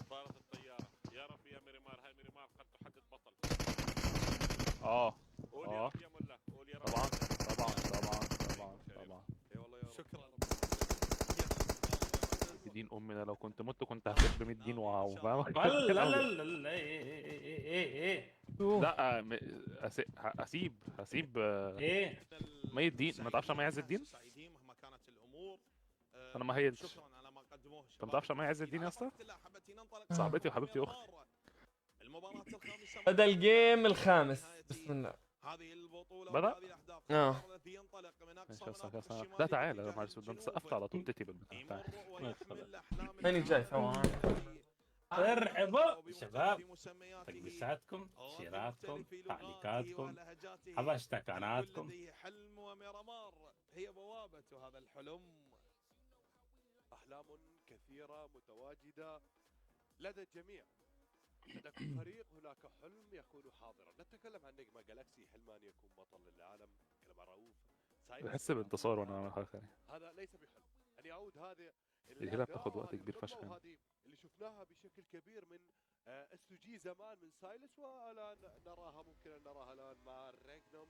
طارت الطيارة. يا رب يا ميريمار، هاي ميريمار قد تحدد بطل. قول يا رب يا ملا، قول يا رب. طبعا. اي والله يا رب. شكرا. دين امي، انا لو كنت مت كنت هسيب 100 دين فاهم. لا لا لا لا ايه لا هسيب ايه 100 دين. ما تعرفش مي عز الدين؟ سعيدين مهما كانت الامور. انا ما هينش. شكرا على ما قدموه. انت ما تعرفش مي عز الدين يا اسطى؟ صاحبتي صاحبتي وحبيبتي واختي. المباراة الخامسة هذا الجيم الخامس. بسم الله. هذه البطولة بدأ؟ وهذه الأهداف. الذي ينطلق من أقصى مناطق الشمال لا تعالى إلى يا معلش، ده انت سقفت على طول تتي بالبتاع. يمر ويحمل أحلام ماني جاي فوان. ارحبوا شباب، تكبيساتكم، شيراتكم، تعليقاتكم، هاشتاجاتكم. لديه حلم وميرامار هي بوابة هذا الحلم. أحلام كثيرة متواجدة لدى الجميع. لدى كل فريق هناك حلم يكون حاضرا. نتكلم عن نجم جالاكسي، حلم أن يكون بطل للعالم. نتكلم عن رؤوف. بحس بانتصار وانا بعمل حاجه ثانيه. هذا ليس بحلم أن يعود هذه الهيله بتاخد وقت كبير فشخ. هذه اللي شفناها بشكل كبير من اس جي زمان من سايلس، والان نراها ممكن ان نراها الان مع ريجنوم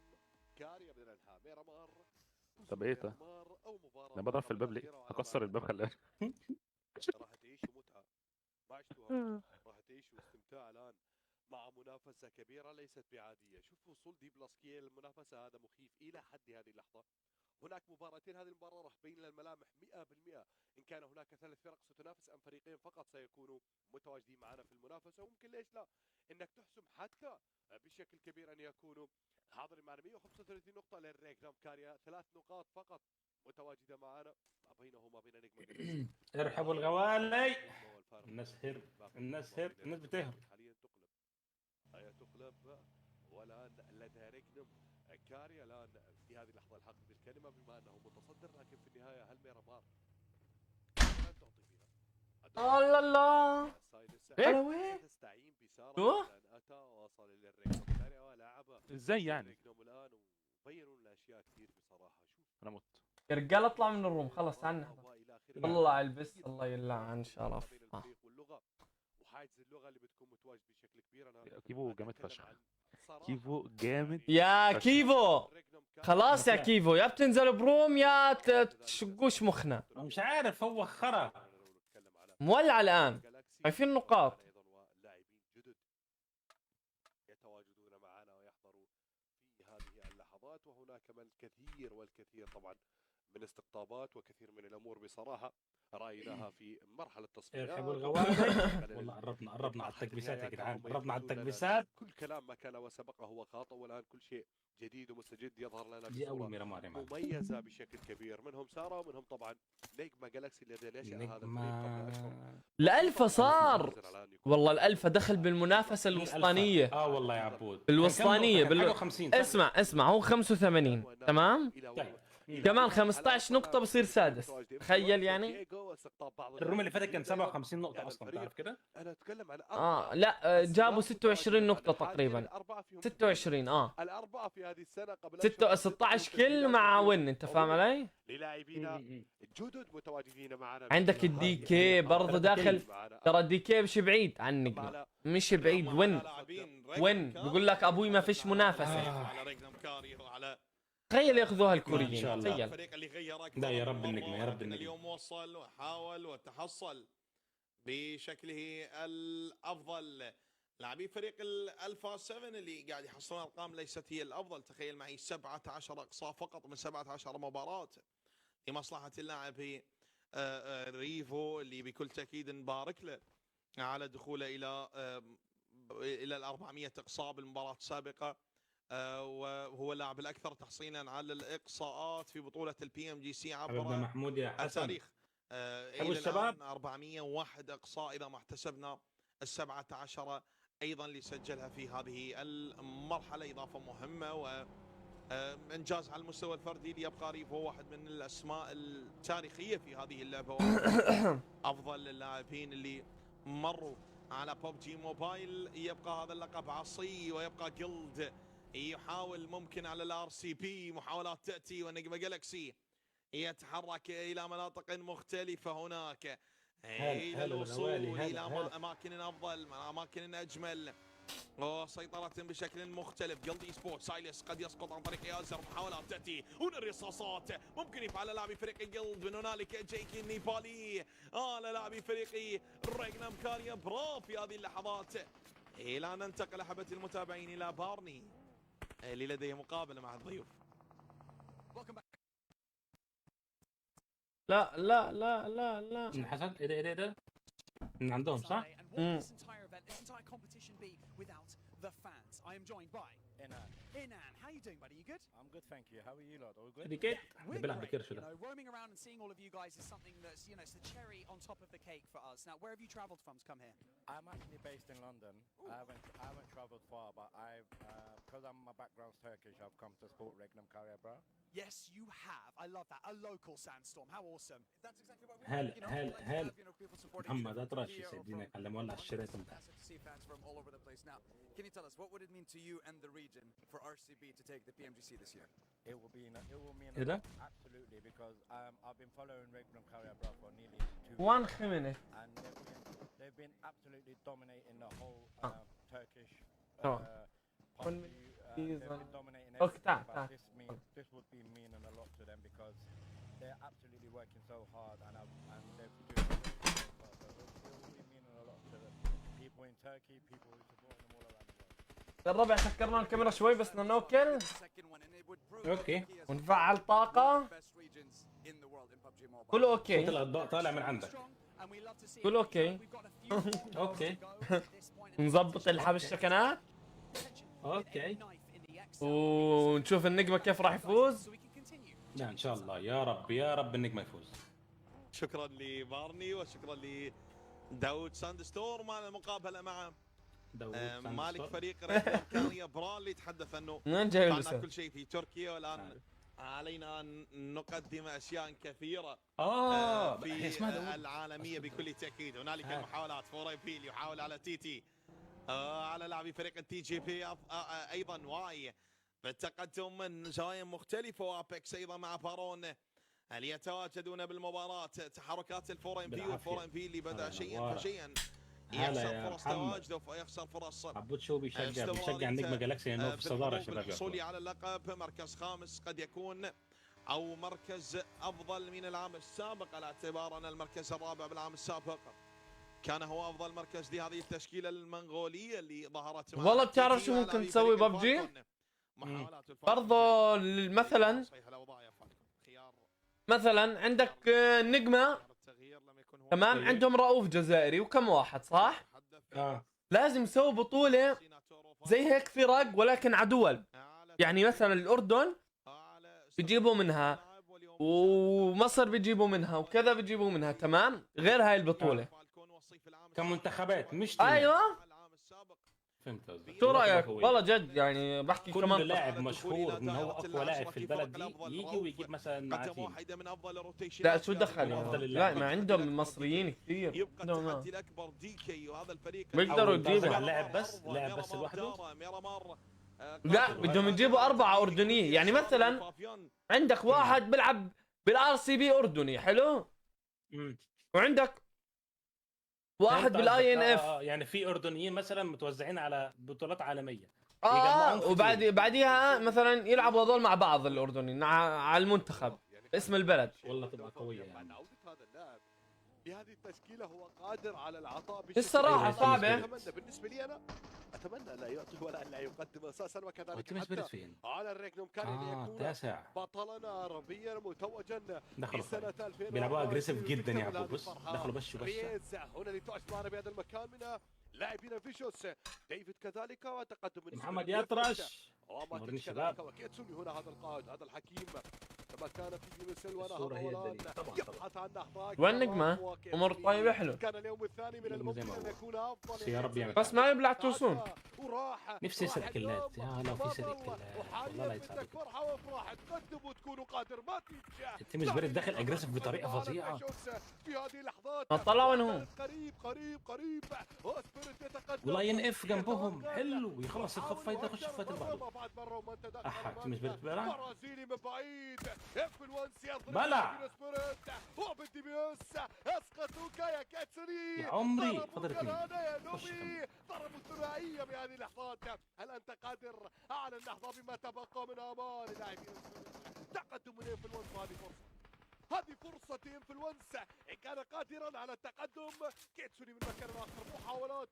كاريا بدل انها ميرامار. طب ايه ده؟ انا بضرب في الباب ليه؟ هكسر الباب خلاني. راح تعيشوا متعه ما عشتوها. راح تعيشوا استمتاع الان مع منافسه كبيره ليست بعاديه. شوف وصول دي بلس كي المنافسه هذا مخيف الى حد هذه اللحظه. هناك مباراتين، هذه المباراه راح تبين لنا الملامح 100% ان كان هناك 3 فرق ستنافس ام فريقين فقط سيكونوا متواجدين معنا في المنافسه. وممكن ليش لا انك تحسم حتى بشكل كبير ان يكونوا حاضرين معنا. 135 نقطه للريجنام كاريا، 3 نقاط فقط متواجده معنا ما بينه وما بين نجم. ارحبوا الغوالي. الناس هرب، الناس بتهرب حاليا. تقلب والان لدى ريجنم كاريا الان في هذه اللحظه الحق بالكلمه بما انه متصدر، لكن في النهايه هل ميرامار لن تعطي فيها؟ الله الله. على وين؟ تستعين بساره شو؟ الان اتى وصل الى الريجنم كاريا ولعب ازاي يعني؟ الريجنم الان وبينوا لنا اشياء كثير بصراحه. شوف انا مت. يا رجال اطلع من الروم خلص عنها. الله البس الله يلعن شرف. واللغه وحاجز اللغه اللي بتكون متواجد بشكل كبير. انا كيفو جامد فشخ. كيفو جامد. يا كيفو خلاص يا كيفو، يا بتنزل بروم يا تشقوش مخنا. مش عارف، هو خرا مولع الان. شايفين النقاط. لاعبين جدد يتواجدون معنا ويحضروا في هذه اللحظات، وهناك من الكثير والكثير طبعا من استقطابات وكثير من الامور بصراحه رايناها في مرحله التصفيات. ارحبوا الغوالي. والله قربنا على التكبيسات يا جدعان، قربنا على التكبيسات. كل كلام ما كان وسبق هو خاطئ، والان كل شيء جديد ومستجد يظهر لنا دي اول بصوره ميرامار مميزه بشكل كبير. منهم ساره ومنهم طبعا نجمه جالاكسي الذي نشأ هذا الفريق قبل اشهر. الألفا صار والله، الألفا دخل بالمنافسة الوسطانية. والله يا عبود بالوسطانية اسمع هو 85 تمام. طيب. كمان 15 نقطة بصير سادس. تخيل يعني. الروم اللي فاتت كان 57 نقطة اصلا، تعرف كده؟ انا اتكلم عن لا جابوا 26 نقطة تقريبا. 26 الاربعه في هذه السنه قبل 16 كل مع وين، انت فاهم علي؟ للاعبين جدد متواجدين معنا. عندك الدي كي برضه داخل. ترى الدي كي مش بعيد عنك، مش بعيد. وين بيقول لك ابوي ما فيش منافسة. تخيل ياخذوها الكوريين. تخيل. الفريق اللي غيرك لا يا رب النجمة، يا رب النجمة. اليوم وصل وحاول وتحصل بشكله الافضل. لاعبي فريق الالفا 7 اللي قاعد يحصلون ارقام ليست هي الافضل. تخيل معي 17 اقصاء فقط من 17 مباراة لمصلحة اللاعب هي ريفو، اللي بكل تاكيد نبارك له على دخوله الى ال 400 اقصاء بالمباراة السابقة. وهو اللاعب الاكثر تحصيلا على الاقصاءات في بطولة البي ام جي سي عبر محمود يا حسن. التاريخ. الى الان 401 اقصاء اذا ما احتسبنا ال 17 ايضا اللي سجلها في هذه المرحله، اضافه مهمه وانجاز على المستوى الفردي ليبقى ريفو واحد من الاسماء التاريخيه في هذه اللعبه، افضل اللاعبين اللي مروا على ببجي موبايل. يبقى هذا اللقب عصي ويبقى جلد يحاول ممكن على الار سي بي، محاولات تاتي ونجم جالكسي يتحرك الى مناطق مختلفه هناك إلى الوصول إلى أماكن أفضل، أماكن أجمل، وسيطرة بشكل مختلف. قلدي سبورت سايلس قد يسقط عن طريق ياسر، محاولات تأتي هنا، الرصاصات ممكن يفعل لاعبي فريق قلد. من هنالك جيكي النيبالي لاعبي فريق ريغنام كاريا برا في هذه اللحظات. إلى أن ننتقل أحبتي المتابعين إلى بارني اللي لديه مقابلة مع الضيوف. لا لا لا لا لا من حسن ايه ده من عندهم صح؟ Inan, how you doing, buddy? You good? I'm good, thank you. How are you lot? All good? ديكيت We're بيلعب great. بكرش You ده. know, roaming around and seeing all of you guys is something that's, you know, it's the cherry on top of the cake for us. Now, where have you travelled from to come here? I'm actually based in London. I haven't travelled far, but I've because my background's Turkish, I've come to support Regnum Karabakh. Yes, you have. I love that. A local sandstorm. How awesome. That's exactly what we هلا want. You know, هلا we like to هلا have, you know, people supporting محمد each other اطرش here or يسعدينك from على مولع all over الشريط the انت. place. To see fans from all over the place. Now, can you tell us what would it mean to you and the region for RCB to take the PMGC this year? It will mean إيه ده؟ absolutely because I've been following Regnum Karabakh for nearly 2 1 years, minute. and they've been absolutely dominating the whole Turkish. Oh. party. They've season. been dominating Okay, everything, ta. but this would be meaning a lot to them because they're absolutely working so hard and they're doing so well. So it will be meaning a lot to the people in Turkey, people who support them all around the world. الربع سكرنا الكاميرا شوي بس نوكل اوكي ونفعل طاقة. كله اوكي. صوت الاضواء طالع من عندك. كله اوكي. اوكي نظبط الحبش سكنات اوكي. ونشوف النجمة كيف راح يفوز. لا ان شاء الله يا رب يا رب النجم يفوز. شكرا لبارني وشكرا لداود ساندستورم على المقابلة مع مالك فريق ريغنام كاريا برا اللي تحدث انه من جاي فعلنا لسه؟ كل شيء في تركيا والان علينا ان نقدم اشياء كثيره في العالميه بكل تاكيد. هنالك المحاولات فوري بيل يحاول على تيتي على لاعبي فريق التي جي بي ايضا واي بالتقدم من زوايا مختلفه، وابيكس ايضا مع بارون اللي يتواجدون بالمباراه. تحركات الفور ام بي والفور ام بي اللي بدا شيئا فشيئا يخسر فرص تواجده فيخسر فرص. عبود شو بيشجع النجمة جالاكسي انه في الصدارة يا شباب. الحصول على اللقب مركز خامس قد يكون او مركز افضل من العام السابق، على اعتبار ان المركز الرابع بالعام السابق كان هو افضل مركز لهذه التشكيله المنغوليه اللي ظهرت. والله بتعرف شو ممكن تسوي ببجي؟ برضو مثلا عندك نجمة تمام، عندهم رؤوف جزائري وكم واحد صح؟ لازم يسوي بطولة زي هيك فرق ولكن على دول، يعني مثلا الأردن بيجيبوا منها ومصر بيجيبوا منها وكذا بيجيبوا منها، تمام؟ غير هاي البطولة كمنتخبات مش ايوه. فهمت قصدك. شو رايك؟ والله جد يعني بحكي كل كمان لاعب مشهور ان هو اقوى لاعب في البلد دي يجي ويجيب مثلا مع تيم. لا شو دخل يعني؟ لا ما عندهم المصريين كثير بيقدروا يجيبوا لاعب بس لوحده. لا بدهم يجيبوا 4 أردنيين، يعني مثلا عندك واحد بيلعب بالار سي بي أردني حلو، وعندك واحد بالاي ان اف، يعني في اردنيين مثلا متوزعين على بطولات عالميه وبعديها مثلا يلعبوا هذول مع بعض الاردنيين على المنتخب اسم البلد. والله تبقى قويه يعني. بهذه التشكيله هو قادر على العطاء الصراحه صعبه. بالنسبه لي انا اتمنى لا يعطي ولا لا يقدم اساسا، وكذلك حتى على الريغنوم كاري ليكون تاسع بطلنا عربيا متوجا دخلوا سنه 2000. بيلعبوا اجريسيف جدا يا عبود. بص دخلوا بس هنا لتعش معنا بهذا المكان من لاعبين فيشوس ديفيد كذلك، وتقدم من محمد يطرش وريني الشباب. وكيتسوني هنا هذا القائد هذا الحكيم كما كان في يونسل ونهض يبحث عن احضاك والنجمة امور طيبة حلو. كان اليوم الثاني من الممكن ان يكون افضل يا رب يعمل بس ما يبلع توسون. نفسي يسرق كلات يا لو في سرق كلات والله لا يساعدك. فرحه وافراح تقدم وتكون قادر ما تنجح. التيم سبيريت داخل اجريسيف بطريقه فظيعه في هذه اللحظات. طلع وين هو؟ قريب والله ينقف جنبهم حلو يخلص الخفه يخش في فات البعض. احا تيم سبيريت بلع برازيلي من بعيد اف1 بلع وبالدي بيس اسقطوا حاصروك يا كاتسوني. يا عمري ضربوك فضل الآن يا 2. نوبي. ضربوا الثنائية بهذه اللحظات. هل أنت قادر على النهضة بما تبقى من آمال اللاعبين؟ تقدم من انفلونس. هذه فرصة انفلونس إن كان قادرا على التقدم. كيتسوني من مكان آخر، محاولات.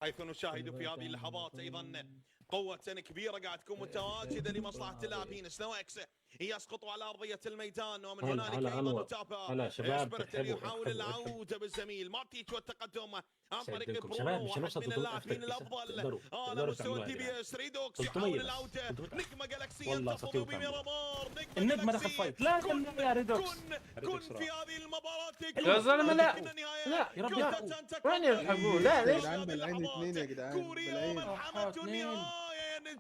حيث نشاهد في هذه اللحظات ايضا قوة كبيرة قاعد تكون متواجدة لمصلحة اللاعبين. سنوكس يسقط على أرضية الميدان، ومن هنالك أيضا نتابع سبيرت يحاول العودة بالزميل مارتيتش والتقدم عن طريق برونو، واحد من اللاعبين الأفضل على مستوى الدي بي اس. ريدوكس يحاول العودة. نجمة جالكسي ينتفض بميرامار. النجمة دخل فايت. لا يا ريدوكس كن في هذه المباراة. يا زلمة لا لا يا رب وين يلحقوا؟ لا ليش؟ بالعين اثنين يا جدعان، بالعين. ملحمة النهاية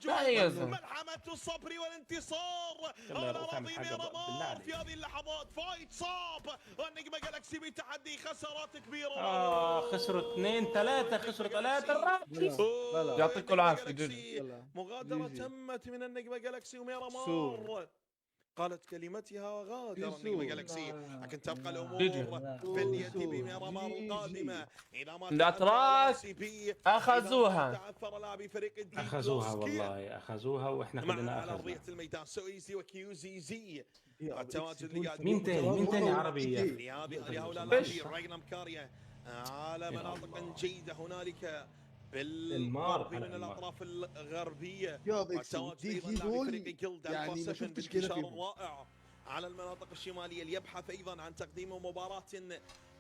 لا يا زلمة. ملحمة الصبر والانتصار على أراضي ميرامار في هذه اللحظات. فايت صعب، والنجمة جالكسي بتحدي خسارات كبيرة. خسروا 2-3، خسروا 3 الرابع. يعطيكم العافية. مغادرة تمت من النجمة جالكسي وميرامار. قالت كلمتها وغادر النجمة جالكسي، لكن تبقى الأمور في اليد بميرامار القادمة. إذا ما الأتراك أخذوها. تعثر لاعبي فريق الدي أخذوها والله أخذوها، وإحنا كلنا على أخذنا. أرضية الميدان سويزي وكيوزيزي. مين تاني عربي؟ لهؤلاء اللاعبين راينا مكاريا على مناطق جيدة هنالك بالغرب من الأطراف الغربية. والتواجد أيضا لفريق جلد يعني ما شفتش كده فيهم. رائع على المناطق الشمالية، ليبحث أيضا عن تقديم مباراة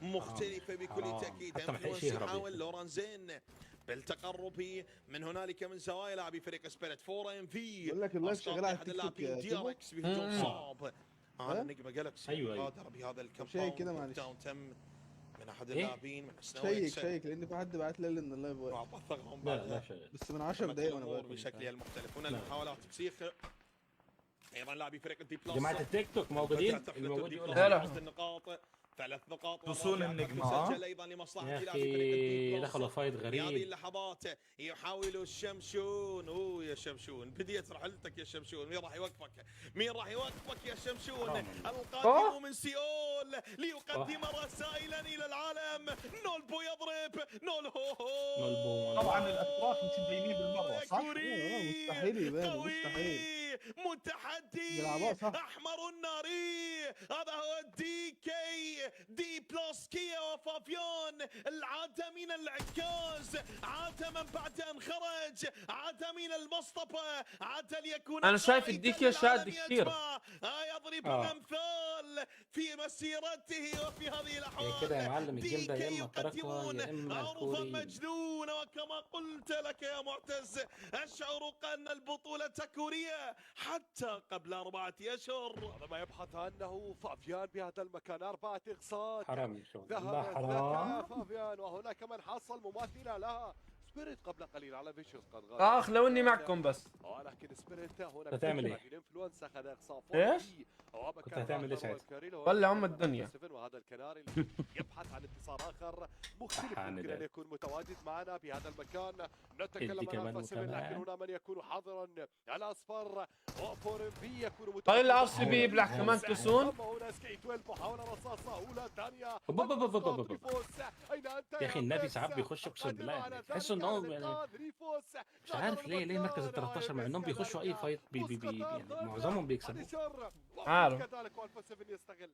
مختلفة بكل تأكيد. يحاول لورانزين بالتقرب من هنالك من زوايا لاعبي فريق سبيريت. 4 ام في بقول لك اللايف شغال على التيك توك يا دي ار اكس بهجوم صعب على النجمة جالكسي. أيوة. غادر بهذا الكامباوند. شيك كده معلش. تم من احد اللاعبين من سنوكس. شيك لان في حد بعت لي ان اللايف واقف لا شغال بس من 10 دقايق وانا واقف بشكلها المختلف. هنا المحاولات بسيخ ايضا لاعبي فريق الدي بلس. جماعة التيك توك موجودين. النقاط 3 نقاط وصول النجمة. سجل ايضا لمصلحة يا لاعبي فريق الدي اخي بلس. دخلوا فايت في هذه غريب. اللحظات يحاول الشمشون. يا شمشون بديت رحلتك يا شمشون. مين راح يوقفك؟ يا شمشون؟ القادم من سيول ليقدم رسائلا الى العالم. نولبو يضرب. نولبو طبعا الاتراك مش مبينين بالمره صح؟ مستحيل يبان، مستحيل. متحدي احمر الناري. هذا هو دي بلس كيا وفافيون. العاد من العكاز، عاد من بعد ان خرج، عاد من المصطفى، عاد ليكون. انا شايف الديكيا شاد كثير. يضرب الامثال في مسيرته وفي هذه اللحظات. كده يا معلم الجيم ده يا اما تركوا يا اما عروضا الكوري. مجنونه، وكما قلت لك يا معتز اشعر ان البطوله كوريه حتى قبل 4 أشهر. هذا ما يبحث عنه فافيان بهذا المكان. 4 إقصاءات. حرام يا شباب ذهب والله حرام. فافيان، وهناك من حصل مماثلة لها. سبيريت قبل قليل على فيشوس قد غادر. لو اني معكم بس. ولكن سبيريت هنا هتعمل ايه؟ الانفلونس اخذ اقصاء ايش؟ كنت هتعمل ايه ساعتها؟ ولع الدنيا. وهذا الكناري يبحث عن انتصار اخر مختلف يمكن ان يكون متواجد معنا بهذا المكان. نتكلم عن الفا 7، لكن هنا من يكون حاضرا الاصفر وفور في يكون متواجد. طيب العصر بيبلع كمان تسون. هنا سكي 12 محاولة رصاصة اولى ثانية. يا اخي النادي ساعات بيخش اقسم بالله تحس ان هو مش عارف ليه مركز ال 13 مع انهم بيخشوا اي فايت يعني معظمهم بيكسبوا. عارف. كذلك الفا 7 يستغل.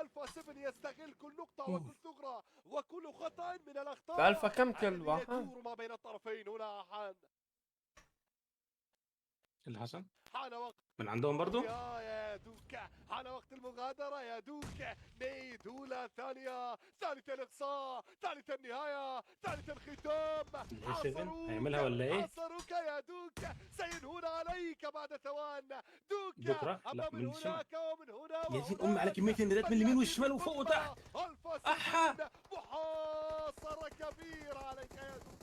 الفا 7 يستغل كل نقطة وكل ثغرة وكل خطأ من الاخطاء. الفا كم كلبة؟ يدور ما بين الطرفين. هنا اللي حصل؟ حان وقت من عندهم برضو؟ يا دوكا، حان وقت المغادرة يا دوكا. نيد أولى ثانية، ثالث الإقصاء، ثالث النهاية، ثالث الختام. هيعملها ولا إيه؟ عصروك يا دوكا، سينهون عليك بعد ثوان. دوكا أما من هناك ومن هنا. يا زين على كمية الندات من اليمين والشمال وفوق وتحت. أحا محاصرة كبيرة عليك يا دوكا.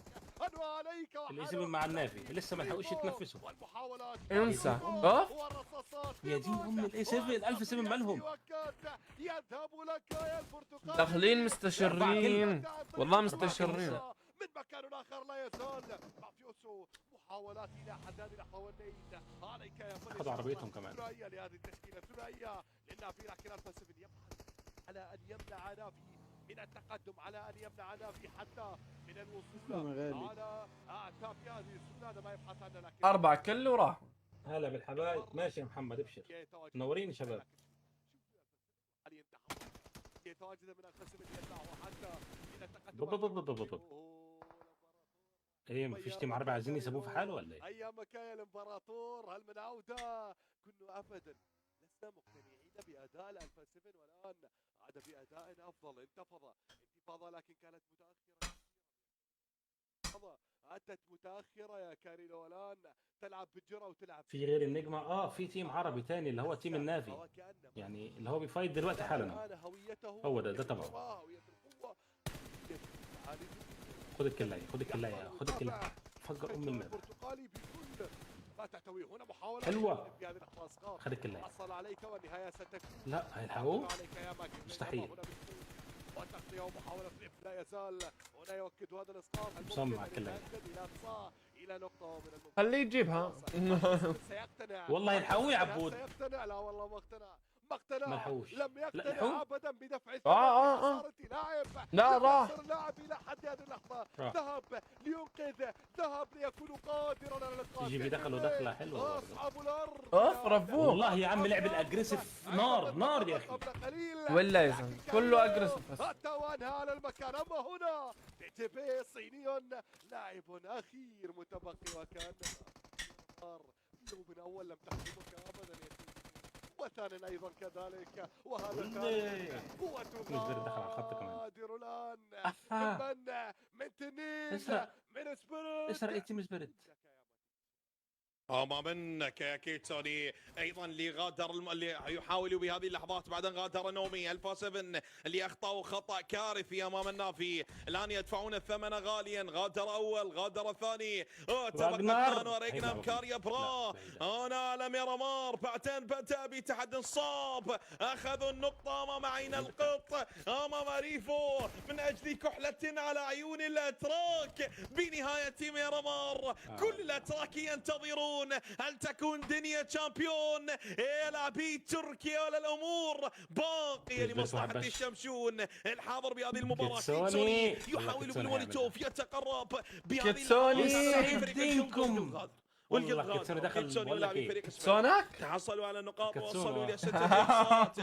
الاسم مع النافي لسه ما لحقوش يتنفسوا. انسى. يا دين ام الاي 7 الالف 7 مالهم داخلين مستشرين والله مستشرين. من مكان اخر لا يزال مافيوسو. محاولات الى حداد نحو النيد. عليك يا اخذوا عربيتهم كمان. ثنائيه لهذه التشكيله، ثنائيه للنافي، لكن الفا 7 يبحث أن يمنع نافي من التقدم، على أن يمنع نافي حتى من يا الوصول غالي. على أعتاب هذه السلالة. ما يبحث عنه لكن 4 كل وراحوا. هلا بالحبايب، ماشي يا محمد ابشر، منورين شباب. يتواجد من القسم الدفاع وحتى من بالضبط. ايه مفيش تيم عربي عايزين يسيبوه في حاله ولا ايه؟ ايام كان الامبراطور، هل من عوده؟ كنا ابدا لسنا مقتنعين باداء الالفا 7، والان عاد باداء افضل. انتفاضه لكن كانت متاخره. اتت متاخره يا كاريلو، والان تلعب بالجرة وتلعب في غير النجمه في تيم عربي تاني اللي هو تيم النافي، يعني اللي هو بيفايت دلوقتي حالا. هو ده تبعه. خد الكلاية فجر ام المال. البرتقالي بكل ما تحتويه. هنا محاولة حلوة. في هذه الأخلاص. خد الكلاية. حصل عليك والنهاية ستكون. لا هيلحقوه مستحيل. والتغطية ومحاولة فليب لا يزال. هنا يؤكد هذا الإسقاط. مصمم على الكلاية. إلى نقطة من الممكن. خليه يجيبها. سيقتنع. والله يلحقوه يا عبود. سيقتنع. لا والله ما اقتنع. ملحوش. لم يقتنع ابدا بدفع لاعب. لا راح لاعب الى حد هذه اللحظه. ذهب لينقذ، ذهب ليكون قادرا على القتل. يجي بيدخلوا دخله حلوه. اصحاب الارض. رفوه. والله يا عم لعب الاجريسيف نار يا اخي. ولا يزن كله اجريسيف بس. حتى وانهى على المكان. اما هنا تيتيبي صيني لاعب اخير متبقي، وكان من اول لم تحسبك ابدا يا سيدي، وثانيا ايضا كذلك. وهذا كان قوة غادر الان من تنين من سبيريت. اسرق التيم سبيريت. ما منك يا كيتسوني ايضا اللي غادر اللي يحاول بهذه اللحظات. بعدين غادر نومي الفا 7 اللي اخطاوا خطا كارثي امام النافي. الان يدفعون الثمن غاليا. غادر اول، غادر ثاني. تبقى وريجنام كاريا برا. انا اعلم يا رمار. بعدين بدا بتحدي صاب. اخذوا النقطه امام عين القط، امام ريفو، من اجل كحله على عيون الاتراك بنهايه ميرامار. كل الاتراك ينتظرون هل تكون دنيا تشامبيون. يا لاعبي تركيا ولا الامور باقيه لمصلحه الشمشون الحاضر بهذه المباراه. كيتسوني يحاول بالموليتوف يتقرب بهذه كيتسوني والله كيتسوني دخل ولا كيتسونك تحصلوا على نقاط ووصلوا الى 6 نقاط.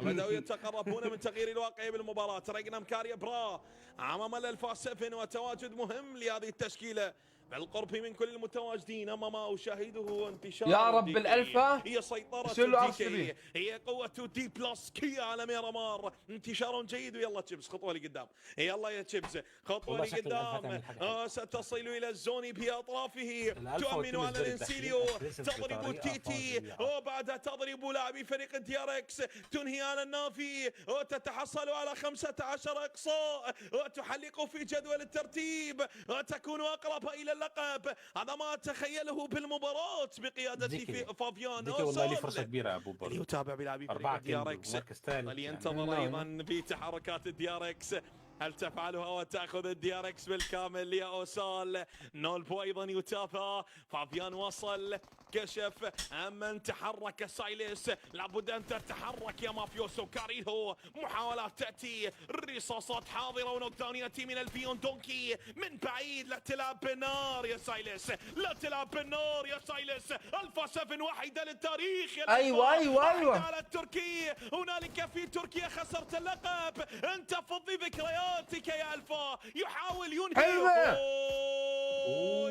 بدأوا يتقربون من تغيير الواقع بالمباراة. ريجنام كاريا برا امام الالفا 7 وتواجد مهم لهذه التشكيلة بالقرب من كل المتواجدين. امام ما اشاهده انتشار يا رب الالفا. هي سيطرة الديكي، هي قوة دي بلس كي على ميرامار. انتشار جيد. ويلا تشيبس خطوة لقدام. يلا يا تشيبس خطوة لقدام. ستصل الى الزون باطرافه. تؤمن على الانسيليو. تضرب تيتي وبعدها تضرب لاعبي فريق الدياركس. تنهي على النافي وتتحصل على 15 اقصاء وتحلق في جدول الترتيب وتكون اقرب الى اللقب. هذا ما اتخيله بالمباراة بقيادة فافيان اوسال. والله لي فرصة كبيرة يا ابو بر. يتابع بلاعبي فريق الدياركس. ولينتظر ايضا بتحركات الدياركس. هل تفعلها وتأخذ الدياركس بالكامل يا أوسال؟ نولبو أيضا يتابع. فافيان وصل كشف أمن تحرك سايلس. لابد أن تتحرك يا مافيوسو كاريلو. محاولات تأتي، رصاصات حاضرة ونوكداون يأتي من الفيون دونكي من بعيد. لا تلعب بالنار يا سايلس، لا تلعب بالنار يا سايلس. الفا 7 واحدة للتاريخ يا ايوه على التركي. هنالك في تركيا خسرت اللقب. انت فضي ذكرياتك يا الفا. يحاول ينهي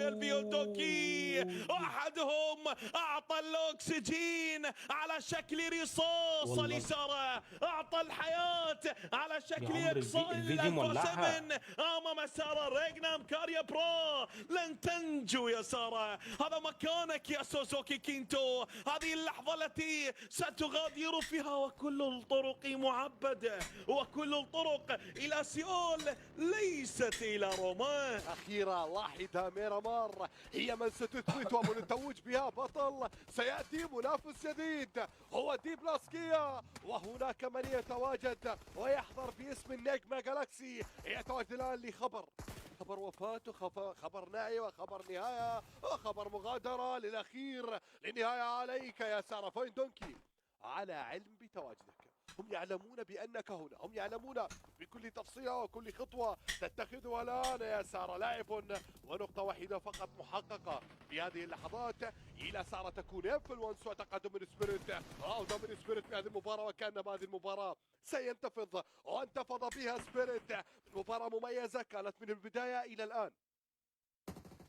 يا الفيون دونكي. احدهم اعطى الاكسجين على شكل رصاص الإشارة، اعطى الحياة على شكل اقصاء الفا 7 امام سارة. ريجنام كاريا برا لن تنجو يا سارة. هذا مكانك يا سوزوكي كينتو. هذه اللحظة التي ستغادر فيها وكل الطرق معبدة وكل الطرق الى سيول ليست الى روما. اخيرا لاحظة ميرامار هي من ستثبت ومن التوج بها بطل. سيأتي منافس جديد هو دي بلاسكيا، وهناك من يتواجد ويحضر باسم النجمة جالاكسي. يتواجد الآن لخبر وفاة خبر نهاية وخبر نهاية وخبر مغادرة للأخير للنهاية عليك يا سارة فوين دونكي. على علم بتواجدك هم يعلمون بأنك هنا، هم يعلمون بكل تفصيلة وكل خطوة تتخذها الآن يا سارة. لاعب ونقطة واحدة فقط محققة في هذه اللحظات. إلى سارة تكون انفلونس وتقدم من سبيريت. عودة من سبيريت في هذه المباراة، وكأنما هذه المباراة سينتفض وانتفض بها سبيريت. مباراة مميزة كانت من البداية إلى الآن.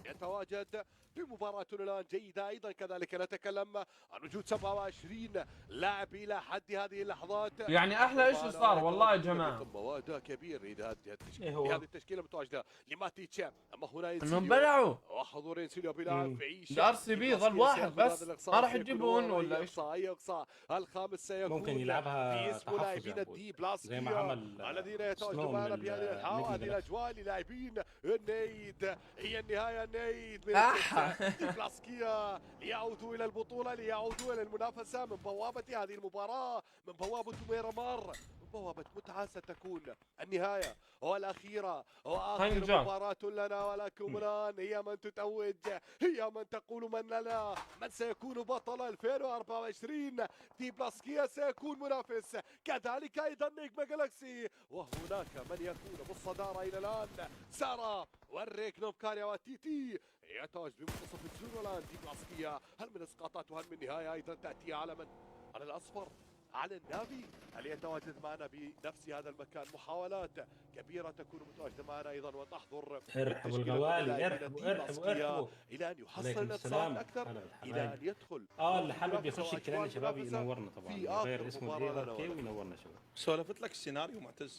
يتواجد في مباراة الآن جيدة أيضا. كذلك نتكلم عن وجود 27 لاعب إلى حد هذه اللحظات. يعني أحلى إيش صار والله يا جماعة. مواد كبير إذا هذه التشكيلة متواجدة لماتيتش. أما هنا إنهم بلعوا وحضور ينسيليو بيلعب بعيش الار سي بي ظل واحد بس، ما راح يجيبون ولا ايش؟ يقصى الخامس سيكون ممكن يلعبها في اسم لاعبين الدي زي ما عمل الذين يتواجدون معنا بهذه الحلقة. هذه الأجواء للاعبين النيد. هي النهاية النيد من بلاسكيا ليعودوا إلى البطولة، ليعودوا إلى المنافسة من بوابة هذه المباراة، من بوابة ميرامار، بوابة متعة ستكون النهاية والأخيرة وآخر مباراة لنا. ولكم الآن هي من تتوج، هي من تقول من لنا، من سيكون بطل 2024. دي بلاسكيا سيكون منافس، كذلك أيضا نجم جالاكسي. وهناك من يكون بالصدارة إلى الآن سارة والريك نوفكاريا وتيتي يتواجد بمنتصف الزون. والآن دي بلاسكيا هل من اسقاطات وهل من نهاية ايضا تأتي على من؟ على الأصفر، على النافي. هل يتواجد معنا بنفس هذا المكان؟ محاولات كبيرة تكون متواجدة معنا أيضا وتحضر. ارحبوا الغوالي، ارحبوا إلى أن يحصل الاتصال أكثر، إلى أن يدخل. اللي حابب يخش الكلام يا شباب ينورنا طبعا، غير اسمه كي وينورنا شباب. سولفت لك السيناريو معتز،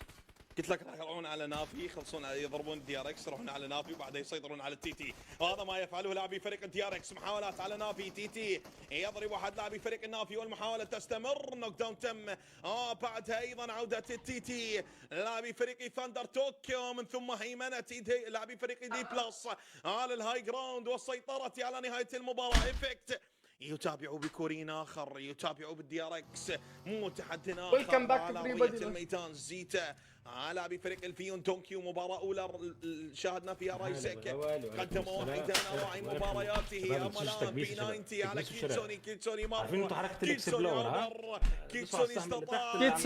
قلت لك راح يروحون على نافي، يخلصون يضربون الدي ار اكس، يروحون على نافي وبعدين يسيطرون على التي تي. وهذا ما يفعله لاعبي فريق الدي ار اكس. محاولات على نافي، تي تي يضرب واحد لاعبي فريق النافي والمحاوله تستمر. نوك داون تم. بعدها ايضا عوده التي تي لاعبي فريق ثاندر طوكيو، من ثم هيمنه لاعبي فريق دي بلس على الهاي جراوند والسيطره على نهايه المباراه. افكت يتابعوا بكورين اخر، يتابعوا بالدي ار اكس، متحدث اخر على ارضيه الميدان. زيتا على بفريق الفيون تونكيو. مباراة أولى شاهدنا فيها رايسك قدموا واحدة من أروع مبارياته. أمام بي 90 على كيتسوني. كيتسوني مر، كيتسوني استطاع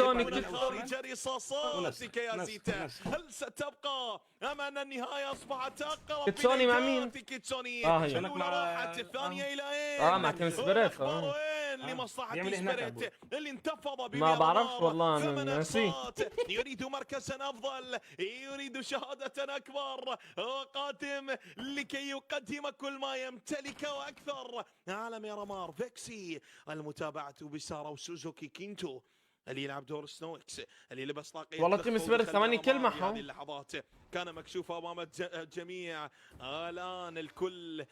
خارج رصاصاتك يا زيتا. هل ستبقى أم أن النهاية أصبحت أقرب؟ كيتسوني مع مين؟ كيتسوني راحت الثانية إلى مع تيم سبيريت لمصلحة سبيريت اللي انتفض ما بعرفش والله انا ناسي. يريد مركزا افضل، يريد شهادة اكبر، قادم لكي يقدم كل ما يمتلك واكثر على ميرامار. فيكسي المتابعة بسارة وسوزوكي كينتو اللي يلعب دور سنوكس، اللي لبس طاقية والله تيم سبيريت 8 كلمة. هذه اللحظات كان مكشوف امام الجميع. الان الكل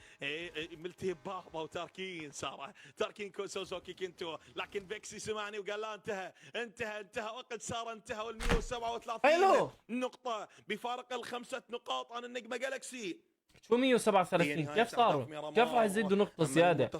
ملتهب بعضه وتاركين سارة، تاركين سوزوكي كينتو. لكن فيكسي سمعني وقال لا انتهى وقت سارة، انتهى. وال 137 نقطة بفارق ال5 نقاط عن النجمة جالاكسي. شو 137 كيف صاروا؟ كيف راح يزيدوا نقطة زيادة؟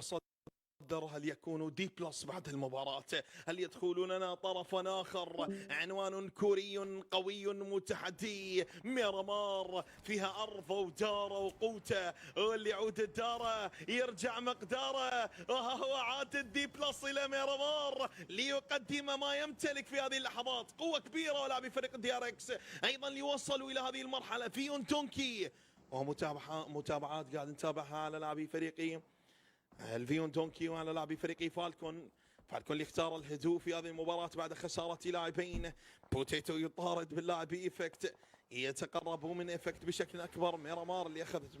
هل يكون دي بلس بعد المباراة؟ هل يدخلوننا طرفا آخر؟ عنوان كوري قوي متحدي. ميرامار فيها أرض ودارة وقوته، واللي يعود الدارة يرجع مقداره. وهو عاد الدي بلس إلى ميرامار ليقدم ما يمتلك في هذه اللحظات. قوة كبيرة ولاعبي فريق دي ار اكس أيضا ليوصلوا إلى هذه المرحلة. فيون تونكي ومتابعات قاعد نتابعها على لاعبي فريقي الفيون دونكي وعلى لاعبي فريقي فالكون اللي اختار الهدوء في هذه المباراة بعد خسارة لاعبين. بوتيتو يطارد باللاعب إيفكت، يتقرب من إيفكت بشكل أكبر. ميرامار اللي أخذت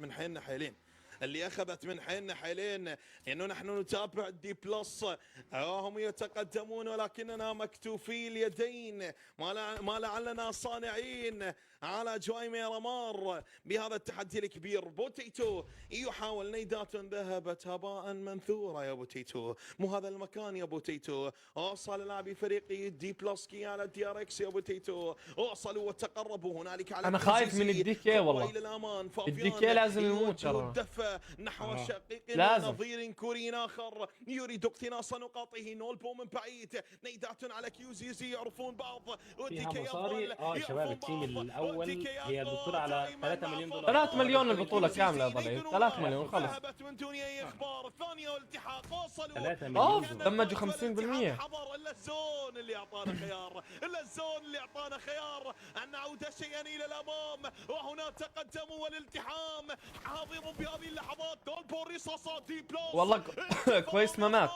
من حيلنا حيلين انه نحن نتابع دي بلس، هم يتقدمون ولكننا مكتوفي اليدين، ما لعلنا صانعين على اجواء ميرامار بهذا التحدي الكبير. بوتيتو يحاول نيدات ذهبت هباء منثورا يا بوتيتو، مو هذا المكان يا بوتيتو. اوصل لاعبي فريقي دي بلس كي على دي ار اكس يا بوتيتو، اوصلوا وتقربوا هنالك على انا خايف من الديكي والله. الى الأمان. الديكي لازم يموت ترى. نحو شقيق لازم. نظير كوري آخر يريد اقتناص نقاطه. نولبو من بعيد، نيدات على كيوزيزي يعرفون بعض. فيها مصاري. شباب التيم الاول هي البطوله على 3 مليون دولار. 3 مليون البطولة كاملة يا ضليل. 3 مليون خلص. ذهبت من دون اي اخبار. ثانية والتحاق وصلوا. 3 اوف مليون دولار. دمجوا 50%. حضر الا الزون اللي اعطانا خيار، الا الزون اللي اعطانا خيار ان نعود شيئا الى الامام. وهنا تقدموا والالتحام حاضر بهذه اللحظات. نولبو رصاصات دي بلس والله كويس ما مات.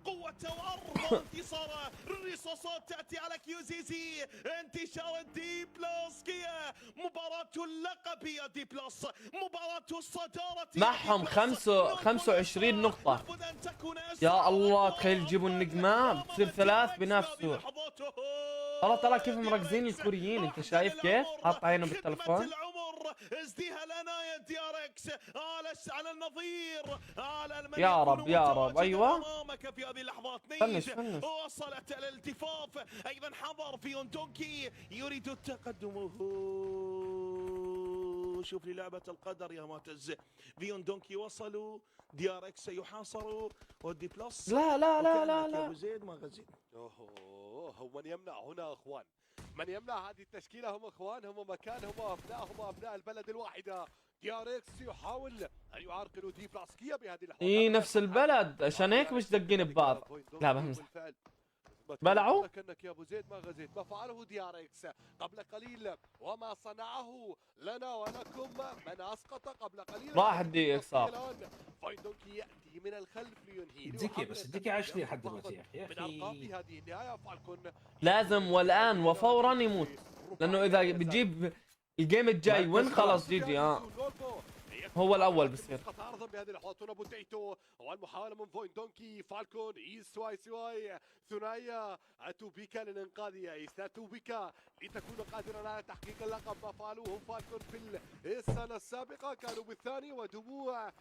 قوة وأرض انتصار. الرصاصات تأتي على كيوزيزي. انتشار دي بلس كيا. مباراة اللقب يا دي بلس، مباراة الصدارة معهم 25 نقطة. يا الله تخيل يجيبوا النجمة بتصير 3 بنفسه. ترى كيف مركزين الكوريين. انت شايف كيف حاط عينه بالتلفون. ازديها لنا يا دي ار اكس على النظير على يا رب يا رب. ايوه امامك في هذه اللحظات. فنش وصلت الالتفاف. ايضا حضر فيون دونكي يريد التقدم. شوف لي لعبة القدر يا معتز. فيون دونكي وصلوا. دي ار اكس يحاصروا. ودي بلس لا لا لا لا يا لا. ابو زيد ما غزيد. هو من يمنع هنا اخوان، من يمنع هذه التشكيله هم اخوان، هم مكان، هم ابناء البلد الواحده. دي ار اكس يحاول ان يعرقلوا دي بلاسكيا بهذه اللحظات. اي نفس البلد عشان هيك مش دقين ببعض. لا بهمز بلعوا لكنك يا ابو زيد ما غزيت ما فعله دي ار اكس قبل قليل وما صنعه لنا ولكم. من اسقط قبل قليل راح الدي اكس. فايندونكي ياتي من الخلف لينهي. ديكي بس ديكي عايش لي لحد دلوقتي يا اخي. من ارقام هذه النهايه فالكون لازم والان وفورا يموت، لانه اذا بتجيب الجيم الجاي وين خلص جي جي. هو الاول بصير. عرضا بهذه اللحظات هنا بوتيتو والمحاوله من فوين دونكي. فالكون سواي ثنائيه توبيكا للانقاذ. يائس توبيكا لتكون قادرا على تحقيق اللقب. ما فعلوه فالكون في السنه السابقه كانوا بالثاني ودموع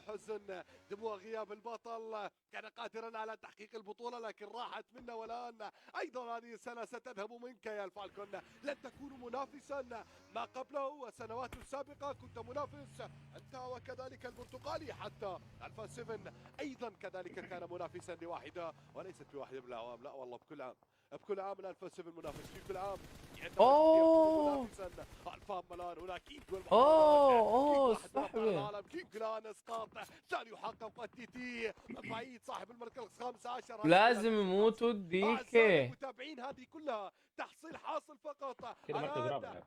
حزن، دموع غياب البطل. كان قادرا على تحقيق البطوله لكن راحت منا. والان ايضا هذه السنه ستذهب منك يا الفالكون. لن تكون منافسا ما قبله. والسنوات السابقه كنت منافس انت وكذلك البرتقالي. حتى الفا 7 ايضا كذلك كان منافسا لواحده وليست بواحده من الاعوام. لا والله بكل عام الالفا 7 منافس في كل عام. منافسا الفا ملان. هنا كينج صاحبي كينج لان اسقاط. ثاني يحقق تي تي بعيد صاحب المركز 15. لازم يموتوا الديكي. المتابعين هذه كلها تحصيل حاصل فقط.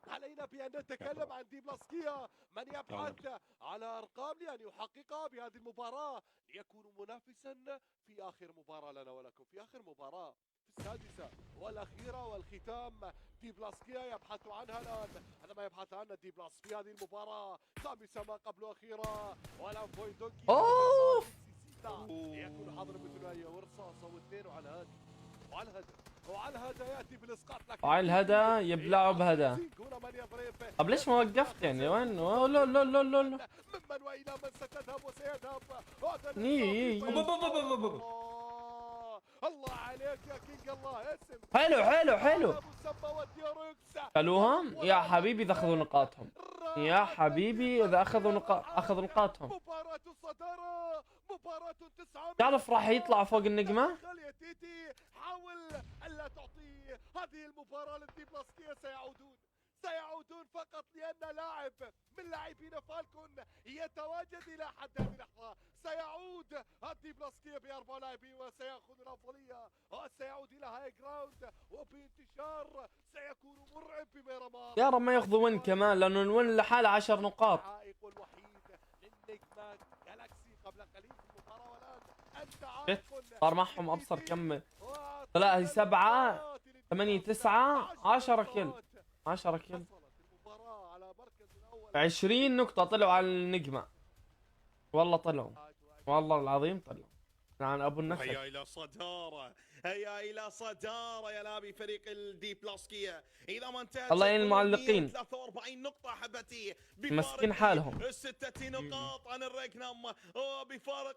علينا بأن نتكلم عن دي بلاسكيا من يبحث على أرقام لأن يحققها بهذه المباراة ليكون منافسا في آخر مباراة لنا ولكم. في آخر مباراة في السادسة والأخيرة والختام. دي بلاسكيا يبحث عنها الآن. هذا ما يبحث عنه دي بلاس في هذه المباراة. خامسة ما قبل أخيرة. والآن فويندونكي ليكون حاضر بثنائية ورصاصة واثنين وعلى الهدف وعلى الهدى ياتي بالاسقاط. وعلى الهدى يبلعوا بهدى. طب ليش ما وقفت يعني وين؟ لا لا لا لا لا. ممن والى من ستذهب وسيذهب. الله عليك يا كينج. الله اسم حلو قالوهم يا حبيبي اذا اخذوا نقاطهم. يا حبيبي اذا اخذوا نقاطهم. مباراة الصدارة. مباراة 9. تعرف راح يطلع فوق النجمة. حاول الا تعطيه هذه المباراة للدي بلاسكيا. سيعودون فقط لأن لاعب من لاعبين فالكون يتواجد إلى حد هذه اللحظة. سيعود الدي بلاسكيا ب4 لاعبين وسيأخذ الأفضلية وسيعود إلى هاي جراوند وبانتشار سيكون مرعب بميرامار. يا رب ما ياخذوا وين كمان لأنه الوين لحاله 10 نقاط. الحائق الوحيد للنجمة جالاكسي قبل قليل في المباراة. والآن صار معهم أبصر كم. 3 7 8 9 10 كل 10 كل 20 نقطة طلعوا على النجمة. والله طلعوا والله العظيم طلعوا عن ابو النخل. هيا الى صدارة هيا الى صداره يا لاعبي فريق الدي بلاسكية. اذا ما انتهت الله يعين المعلقين 43 نقطة احبتي مسكين حالهم. 6 نقاط عن الريكنام وبفارق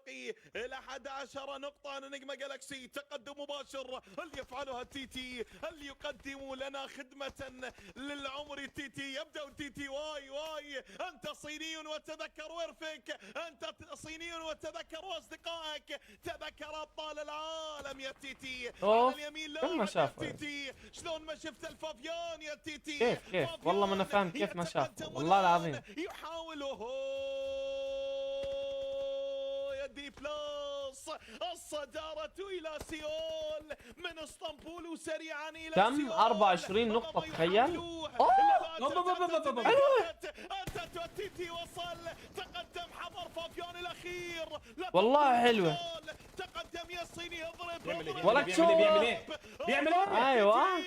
الى 11 نقطة عن نجمة جالكسي. تقدم مباشر هل يفعلها تيتي؟ هل يقدم لنا خدمة للعمر تيتي؟ يبدأ تيتي واي انت صيني وتذكر ورفك، انت صيني وتذكر واصدقائك، تذكر ابطال العالم يا تيتي. على اليمين كم ما شافه تيتي شلون ما شفت الفافيان يا تيتي. كيف والله ما انا فاهم كيف ما شافه والله العظيم. يحاوله يا دي بلس الصدارة إلى سيول من اسطنبول وسريعا إلى كم سيول. 24 نقطة تخيل. أتت تيتي وصل تقدم حضر فافيان الأخير. والله حلوة. تقدم يا الصيني اضرب ولك شو بيعمل ايه؟ ايوه